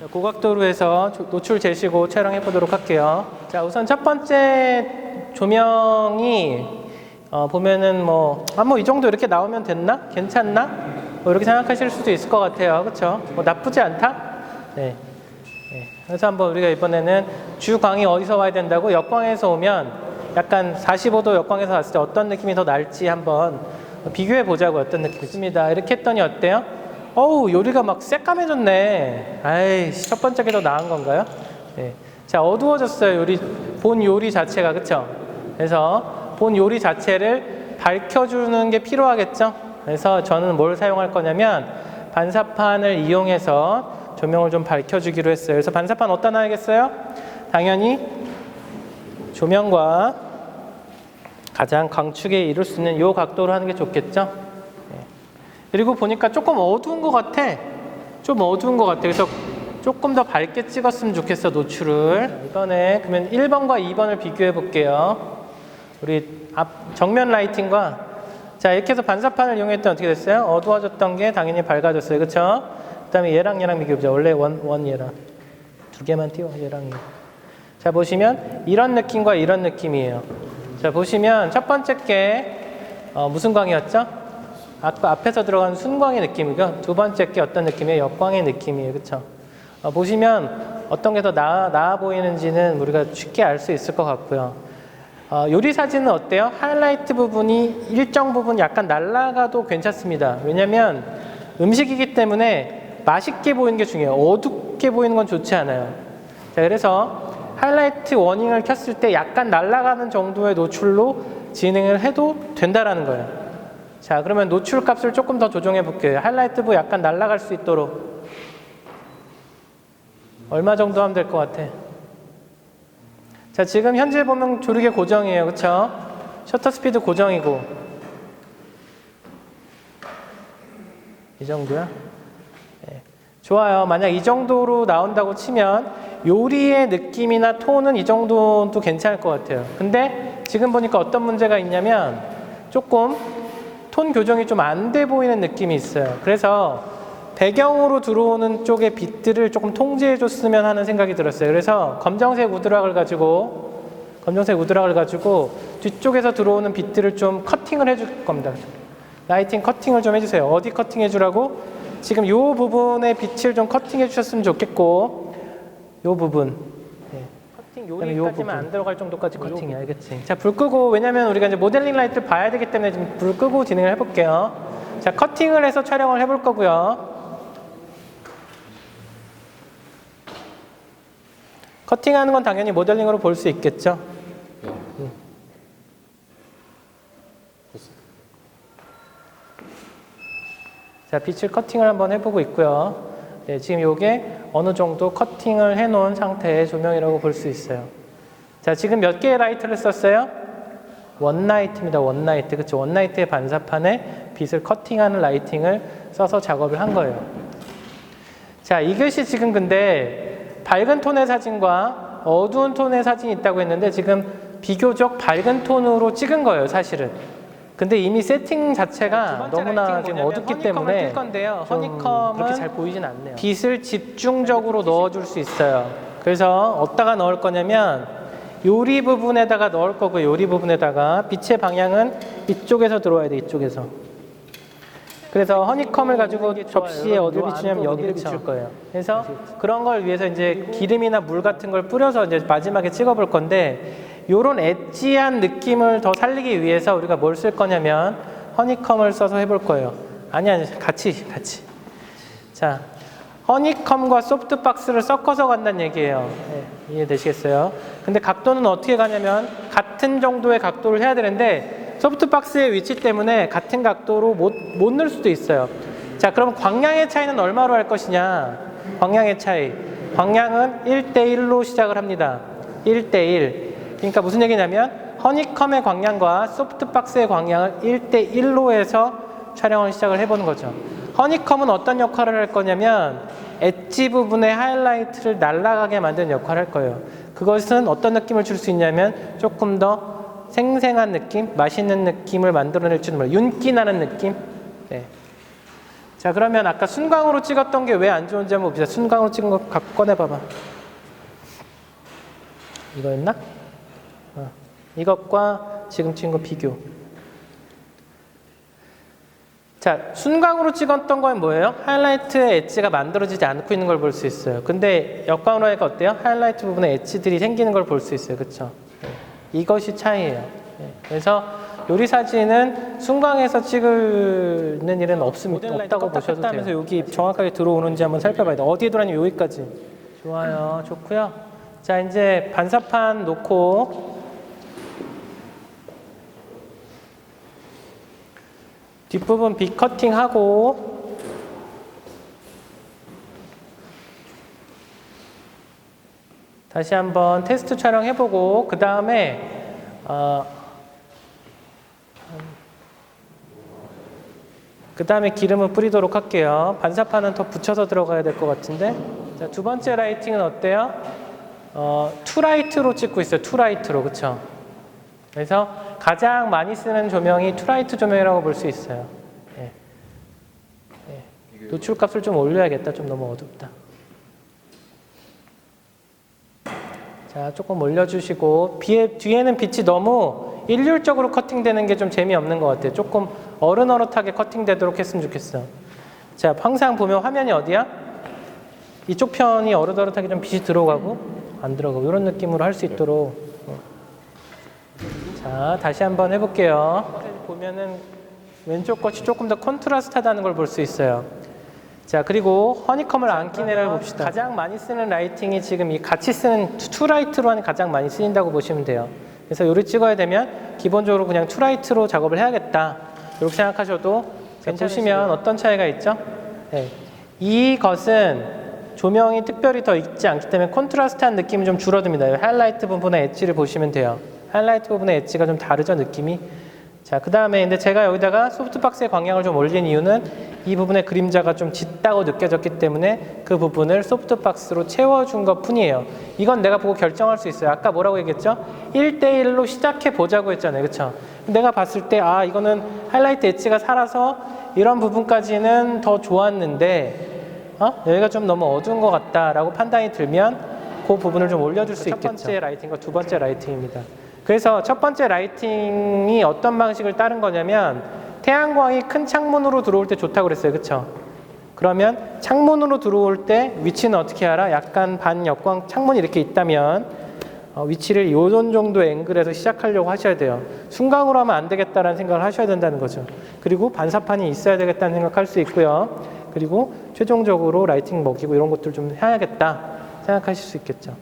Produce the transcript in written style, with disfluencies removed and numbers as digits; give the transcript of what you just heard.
고각도로 해서 노출 재시고 촬영해 보도록 할게요. 자, 우선 첫 번째 조명이 보면은 이 정도 이렇게 나오면 됐나? 괜찮나? 이렇게 생각하실 수도 있을 것 같아요. 그렇죠? 나쁘지 않다? 네. 그래서 한번 우리가 이번에는 주광이 어디서 와야 된다고? 역광에서 오면 약간 45도 역광에서 왔을 때 어떤 느낌이 더 날지 한번 비교해 보자고. 어떤 느낌이 있습니다. 이렇게 했더니 어때요? 어우, 요리가 막 새까매졌네. 아이, 첫 번째 게 더 나은 건가요? 네. 자, 어두워졌어요. 본 요리 자체가. 그쵸? 그래서 본 요리 자체를 밝혀주는 게 필요하겠죠? 그래서 저는 뭘 사용할 거냐면 반사판을 이용해서 조명을 좀 밝혀주기로 했어요. 그래서 반사판 어디다 놔야겠어요? 당연히 조명과 가장 광축에 이룰 수 있는 이 각도로 하는 게 좋겠죠? 그리고 보니까 조금 어두운 것 같아. 좀 어두운 것 같아. 그래서 조금 더 밝게 찍었으면 좋겠어, 노출을. 이번에 그러면 1번과 2번을 비교해 볼게요. 우리 정면 라이팅과, 자, 이렇게 해서 반사판을 이용했더니 어떻게 됐어요? 어두워졌던 게 당연히 밝아졌어요. 그쵸? 그 다음에 얘랑 비교해 보자. 원래 원 얘랑. 두 개만 띄워, 얘랑 얘. 자, 보시면 이런 느낌과 이런 느낌이에요. 자, 보시면 첫 번째 게 무슨 광이었죠? 앞에서 들어간 순광의 느낌이고요. 두 번째 게 어떤 느낌이에요? 역광의 느낌이에요. 그렇죠? 보시면 어떤 게 더 나아 보이는지는 우리가 쉽게 알 수 있을 것 같고요. 요리 사진은 어때요? 하이라이트 부분이 일정 부분 약간 날아가도 괜찮습니다. 왜냐면 음식이기 때문에 맛있게 보이는 게 중요해요. 어둡게 보이는 건 좋지 않아요. 자, 그래서 하이라이트 워닝을 켰을 때 약간 날아가는 정도의 노출로 진행을 해도 된다라는 거예요. 자, 그러면 노출 값을 조금 더 조정해 볼게요. 하이라이트 부 약간 날아갈 수 있도록 얼마 정도 하면 될 것 같아? 자, 지금 현재 보면 조리개 고정이에요. 그쵸? 셔터 스피드 고정이고 이 정도야? 네. 좋아요. 만약 이 정도로 나온다고 치면 요리의 느낌이나 톤은 이 정도도 괜찮을 것 같아요. 근데 지금 보니까 어떤 문제가 있냐면 조금 톤 교정이 좀 안 돼 보이는 느낌이 있어요. 그래서 배경으로 들어오는 쪽의 빛들을 조금 통제해 줬으면 하는 생각이 들었어요. 그래서 검정색 우드락을 가지고 뒤쪽에서 들어오는 빛들을 좀 커팅을 해줄 겁니다. 라이팅 커팅을 좀 해주세요. 어디 커팅 해주라고? 지금 이 부분의 빛을 좀 커팅해 주셨으면 좋겠고, 이 부분. 요리까지만 안 들어갈 정도까지 커팅이, 알겠지? 자, 불 끄고, 왜냐면 우리가 이제 모델링 라이트를 봐야 되기 때문에 지금 불 끄고 진행을 해볼게요. 자, 커팅을 해서 촬영을 해볼 거고요. 커팅하는 건 당연히 모델링으로 볼 수 있겠죠? 자, 빛을 커팅을 한번 해보고 있고요. 네, 지금 이게 어느 정도 커팅을 해놓은 상태의 조명이라고 볼 수 있어요. 자, 지금 몇 개의 라이트를 썼어요? 원라이트입니다. 원라이트. 그쵸? 원라이트의 반사판에 빛을 커팅하는 라이팅을 써서 작업을 한 거예요. 자, 이것이 지금 근데 밝은 톤의 사진과 어두운 톤의 사진이 있다고 했는데 지금 비교적 밝은 톤으로 찍은 거예요, 사실은. 근데 이미 세팅 자체가 너무나 지금 어둡기 때문에 허니컴은 그렇게 잘 보이진 않네요. 빛을 집중적으로 넣어줄 수 있어요. 그래서 어디다가 넣을 거냐면 요리 부분에다가 넣을 거고요. 요리 부분에다가 빛의 방향은 이쪽에서 들어와야 돼. 이쪽에서. 그래서 허니컴을 가지고 접시에 어디를 비추냐면 여기를 비출 거예요. 그래서 그런 걸 위해서 이제 기름이나 물 같은 걸 뿌려서 이제 마지막에 찍어볼 건데, 요런 엣지한 느낌을 더 살리기 위해서 우리가 뭘 쓸 거냐면 허니컴을 써서 해볼 거예요. 아니 같이. 자, 허니컴과 소프트박스를 섞어서 간다는 얘기예요. 네, 이해되시겠어요? 근데 각도는 어떻게 가냐면 같은 정도의 각도를 해야 되는데 소프트박스의 위치 때문에 같은 각도로 못 넣을 수도 있어요. 자, 그럼 광량의 차이는 얼마로 할 것이냐? 광량의 차이. 광량은 1대1로 시작을 합니다. 1대1. 그러니까 무슨 얘기냐면 허니컴의 광량과 소프트박스의 광량을 1대1로 해서 촬영을 시작을 해보는 거죠. 허니컴은 어떤 역할을 할 거냐면 엣지 부분의 하이라이트를 날아가게 만드는 역할을 할 거예요. 그것은 어떤 느낌을 줄 수 있냐면 조금 더 생생한 느낌, 맛있는 느낌을 만들어낼 줄 몰라요. 윤기 나는 느낌. 네. 자, 그러면 아까 순광으로 찍었던 게 왜 안 좋은지 한번 봅시다. 순광으로 찍은 거 갖고 꺼내봐봐. 이거였나? 이것과 지금 찍은 거 비교. 자, 순광으로 찍었던 건 뭐예요? 하이라이트의 엣지가 만들어지지 않고 있는 걸 볼 수 있어요. 근데 역광으로 하니까 어때요? 하이라이트 부분에 엣지들이 생기는 걸 볼 수 있어요. 그렇죠? 이것이 차이예요. 그래서 요리 사진은 순광에서 찍는 일은 없다고 보셔도 돼요. 여기 정확하게 들어오는지 한번 살펴봐야 돼요. 어디에 들어가냐 여기까지. 좋아요. 좋고요. 자, 이제 반사판 놓고 뒷부분 빗 커팅하고 다시 한번 테스트 촬영해보고 그 다음에 기름을 뿌리도록 할게요. 반사판은 더 붙여서 들어가야 될 것 같은데. 자, 두 번째 라이팅은 어때요? 투라이트로 찍고 있어요. 투라이트로. 그쵸? 그래서 가장 많이 쓰는 조명이 투라이트 조명이라고 볼 수 있어요. 예. 예. 노출값을 좀 올려야겠다. 좀 너무 어둡다. 자, 조금 올려주시고 뒤에는 빛이 너무 일률적으로 커팅되는 게 좀 재미없는 것 같아요. 조금 어른어릇하게 커팅되도록 했으면 좋겠어. 자, 항상 보면 화면이 어디야? 이쪽 편이 어릇어릇하게 좀 빛이 들어가고 안 들어가고 이런 느낌으로 할 수 있도록. 자, 다시 한번 해볼게요. 보면은 왼쪽 것이 조금 더 컨트라스트하다는 걸 볼 수 있어요. 자, 그리고 허니컴을 안 낀 애를 봅시다. 가장 많이 쓰는 라이팅이 지금 이 같이 쓰는 투라이트로 하는 가장 많이 쓰인다고 보시면 돼요. 그래서 요리 찍어야 되면 기본적으로 그냥 투라이트로 작업을 해야겠다. 이렇게 생각하셔도 보시면 어떤 차이가 있죠? 네. 이것은 조명이 특별히 더 있지 않기 때문에 컨트라스트한 느낌이 좀 줄어듭니다. 하이라이트 부분의 엣지를 보시면 돼요. 하이라이트 부분의 엣지가 좀 다르죠, 느낌이. 자, 그 다음에 근데 제가 여기다가 소프트박스의 광량을 좀 올린 이유는 이 부분의 그림자가 좀 짙다고 느껴졌기 때문에 그 부분을 소프트박스로 채워준 것 뿐이에요. 이건 내가 보고 결정할 수 있어요. 아까 뭐라고 얘기했죠? 1대1로 시작해 보자고 했잖아요. 그쵸? 내가 봤을 때 이거는 하이라이트 엣지가 살아서 이런 부분까지는 더 좋았는데 여기가 좀 너무 어두운 것 같다라고 판단이 들면 그 부분을 좀 올려줄 수 있겠죠. 첫 번째 라이팅과 두 번째 라이팅입니다. 그래서 첫 번째 라이팅이 어떤 방식을 따른 거냐면 태양광이 큰 창문으로 들어올 때 좋다고 그랬어요. 그쵸? 그러면 창문으로 들어올 때 위치는 어떻게 알아? 약간 반역광 창문이 이렇게 있다면 위치를 이런 정도의 앵글에서 시작하려고 하셔야 돼요. 순광으로 하면 안 되겠다라는 생각을 하셔야 된다는 거죠. 그리고 반사판이 있어야 되겠다는 생각할 수 있고요. 그리고 최종적으로 라이팅 먹이고 이런 것들 좀 해야겠다 생각하실 수 있겠죠.